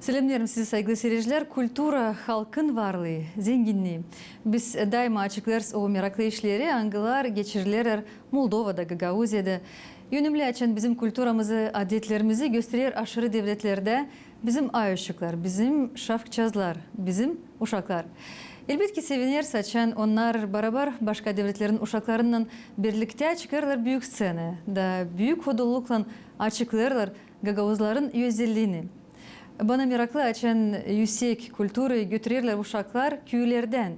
Selamlarım size saygılı seyirciler. Kultura halkın varlığı, zenginliği. Biz daima açıklarız o meraklı işleri, anılar, geçiriler Moldova'da, Gagavuzya'da. Yönümlü açan bizim kulturamızı, adetlerimizi gösterir aşırı devletlerde bizim ayyuşuklar, bizim şafkçazlar, bizim uşaklar. Elbette sevinir saçan onlar beraber başka devletlerin uşaklarından birlikte çıkarlar büyük scene da büyük hodulukla açıklarlar Gagavuzların özelliğini. Bana meraklı açan yüksek kültürü götürürler uşaklar köylerden.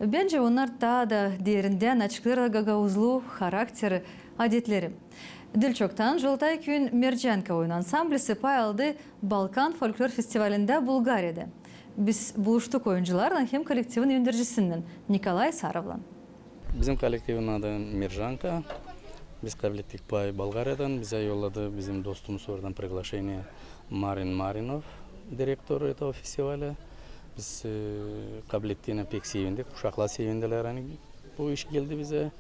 Bence onlar daha da derinden açıklarlar Gagavuzlu karakteri, adetleri. Dilçok'tan Joltay Köyün Mercanka oyun ansamblisi pay aldı Balkan Folklor Festivali'nde Bulgarya'da. Biz buluştuk oyuncularla hem kolektifin yöneticisinden Nikolay Sarov'la. Bizim kolektifin adı Mercanka. Biz kabul ettik pay Bulgarya'dan. Bize yolladı bizim dostumuz oradan приглашение Marin Marinov, direktörü этого festivaля. Biz kabul ettiğine pek sevindik. Uşaklar sevindiler. Yani bu iş geldi bize.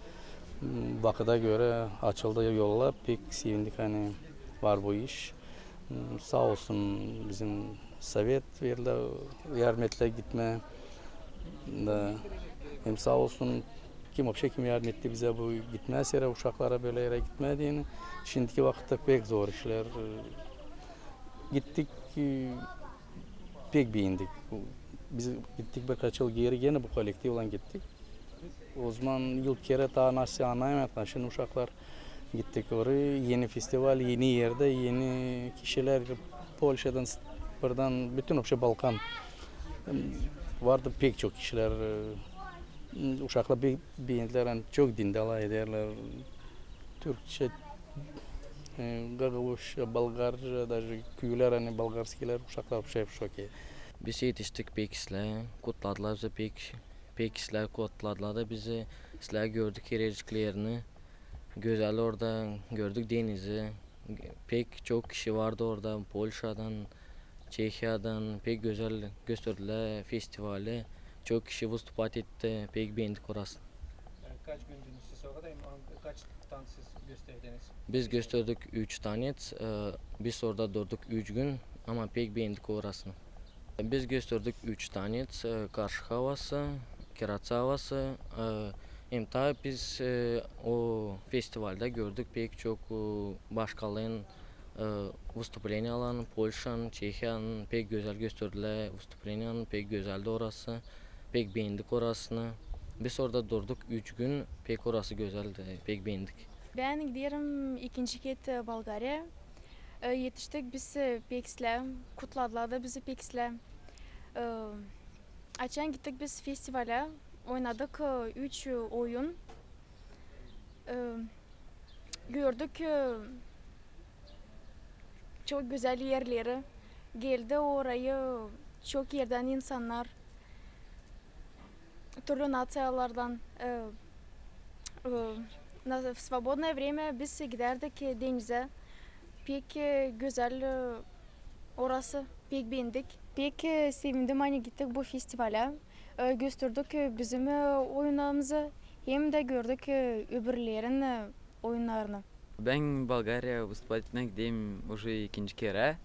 Vakıda göre açıldı yollar. Pek sevindik hani var bu iş. Sağ olsun bizim sovet verdi. Yarmetle gitme. Da, hem sağ olsun kim yardım etti bize bu gitmez yere uşaklara böyle yere gitmediğini. Şimdiki vakitte pek zor işler. Gittik pek beğendik. Biz gittik birkaç yıl geri gene bu kolektifle gittik. O zaman yıl kere ta nasıl anlayamadık. Şimdi uşaklar gittik oraya. Yeni festival, yeni yerde, yeni kişiler Polşa'dan, buradan bütün Balkan vardı pek çok kişiler. Uşaklar beğendiler, yani çok dindala ederler. Türkçe, Gagavuzca, Bulgarca, даже köyler hani Bulgarskiler, uşaklar şok. Biz yetiştik pek işler, kutladılar bize pek işler kutladılar da bizi işler gördük yerleşiklerini. Güzel orada gördük denizi. Pek çok kişi vardı orada Polşa'dan, Çekya'dan pek güzel gösterdiler festivali. Çok kişi vыступать etti, pek beğendik orasını. Kaç gündünüz siz orada? Kaç tane siz gösterdiniz? Biz gösterdik 3 tane, biz orada durduk 3 gün ama pek beğendik orasını. Biz gösterdik 3 tane, Karşı havası, Kiratsa havası. Hem tabi biz o festivalde gördük pek çok başkalarının vыступление alan, Polşa'nın, Çekya'nın pek güzel gösterdiler vыступленияны, pek güzeldi orası. Pek beğendik orasını. Biz orada durduk 3 gün. Pek orası güzeldi. Pek beğendik. Ben giderim ikinci kez Bulgarya. Yetiştik biz peksle. Kutladılar da bizi peksle. Açan gittik biz festivale. Oynadık 3 oyun. Gördük çok güzel yerleri. Geldi orayı çok yerden insanlar. Türlü natsiyalardan в свободное время biz giderdik denize. Pek güzel orası, pek beğendik. Pek sevindim hani gittik bu festivale. Gösterdik bizim oyunlarımızı hem de gördük öbürlerin oyunlarını. Ben Bulgarya выступать etmek gideyim уже ikinci kere.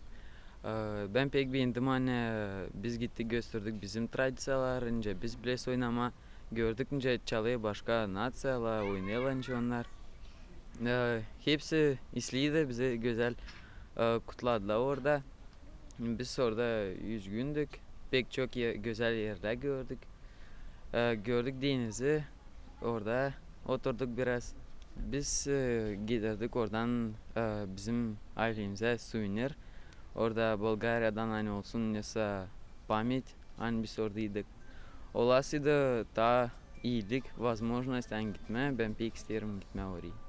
Ben pek beğendim hani biz gittik gösterdik bizim tradisiyalarınca biz ples oynama gördük ince çalıyor başka natsiyalar oynuyorlar onlar. Hepsi izledi bize güzel kutladılar orada. Biz orada 100 gündük pek çok güzel yerler gördük. Gördük denizi orada oturduk biraz. Biz giderdik oradan bizim ailemize souvenir. Orada Bulgarya'dan hani olsun neyse память, hani biz oradaydık. Olası da daha iyiydik, возможность gitme, ben pek isterim gitme oraya.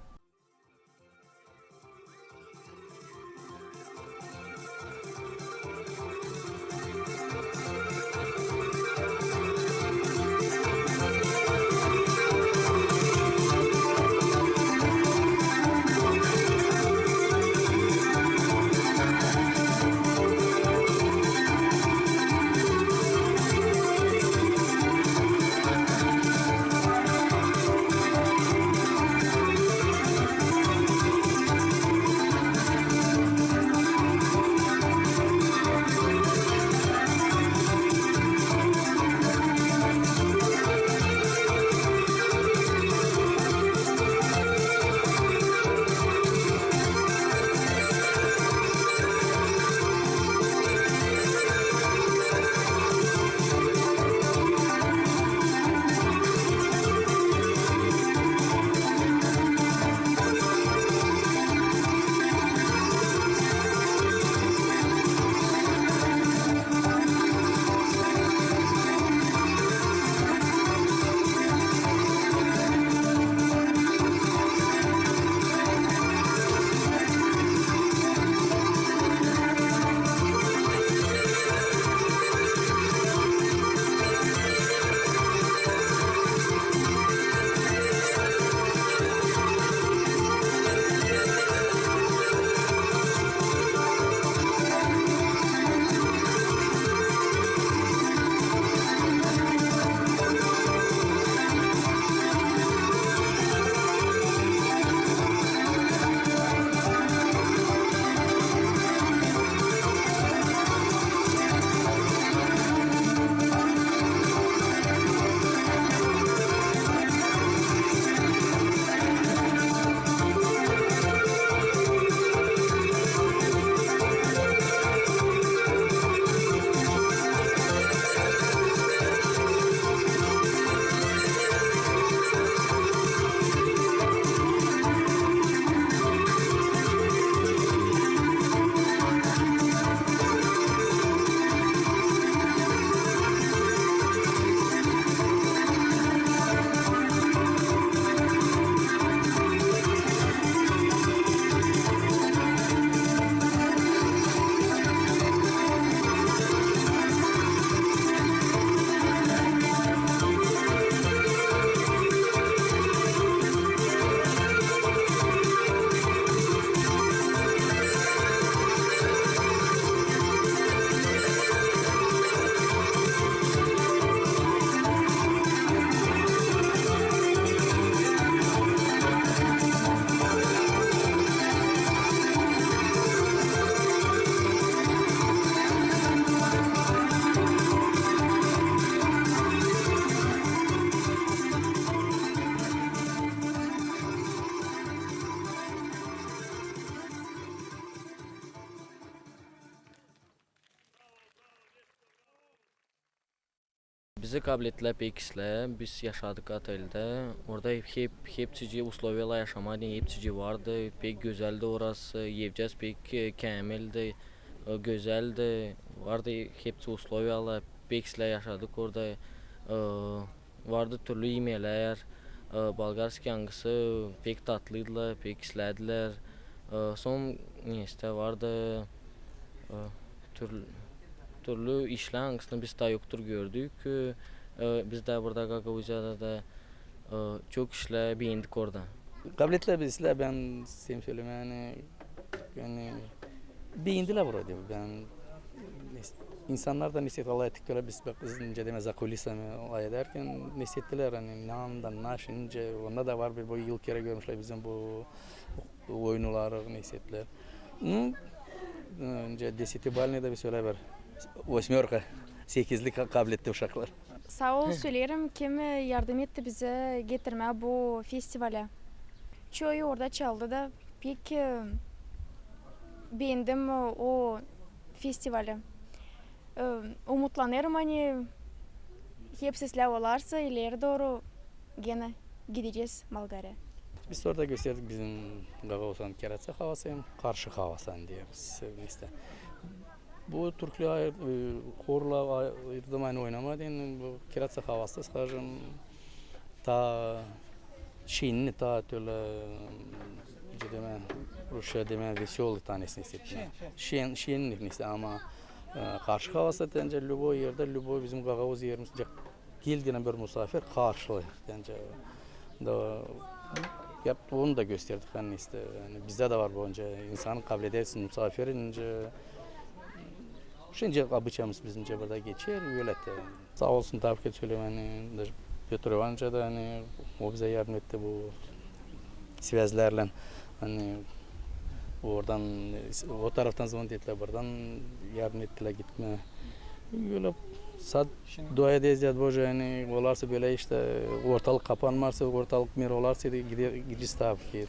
Bizi kabiliyetler pekisler, biz yaşadık otelde. Orada hepsici usloviyla yaşamadın, hepsici vardı. Pek güzeldi orası, yiyeceğiz pek kamildi, güzeldi. Vardı hepsi usloviyla pekisler yaşadık orada. Vardı türlü yemeğler. Bulgarski hangisi pek tatlıydılar, pek islediler. Son işte vardı türlü işler hangisini biz daha yoktur gördük. Biz de burada Gagavuzya'da da çok işler beğendik orada. Kabiliyetler bizler ben size söyleyeyim yani beğendiler burada ben insanlar da niset Allah ettikleri biz bak ince demez akulisa mı ederken nisettiler hani namdan naşince onda da var bir bu yıl kere görmüşler bizim bu oyunları nisetler. Önce deseti balne de bir söyle ver. 8'lik 8'lik kabiliyetli uşaklar. Sağ ol söylerim kim yardım etti bize getirme bu festivale. Çoğu orada çaldı da pek beğendim o festivali. Umutlanırım hani hepsi silah olarsa ileri doğru gene gideceğiz Bulgar'a. Biz orada gösterdik bizim Gagavuz'un keratsa havası hem karşı havası diye işte. Bu Türkler korla ayırdım aynı oynamadın bu keratsa havası skажем ta Şiinli ta öyle deme Rusya deme veselый tanesini hissettim. Şiinlik neyse ama karşı havası bence любой yerde любой bizim Gagavuz yerimiz geldiğine bir misafir karşılı bence da yap onu da gösterdik hani işte yani bizde de var bu önce insanın kabul edersin misafirince şimdi abıçamız bizimce burada geçer öyle de sağ olsun tabii ki söyleyeyim hani Petr Ivanovich da hani o bize yardım etti bu svezlerle hani oradan o taraftan zaman dediler buradan yardım ettiler gitme öyle sad dua edeceğiz ya Boże yani olarsa böyle işte ortalık kapanmazsa ortalık mer olarsa gideceğiz tabii ki.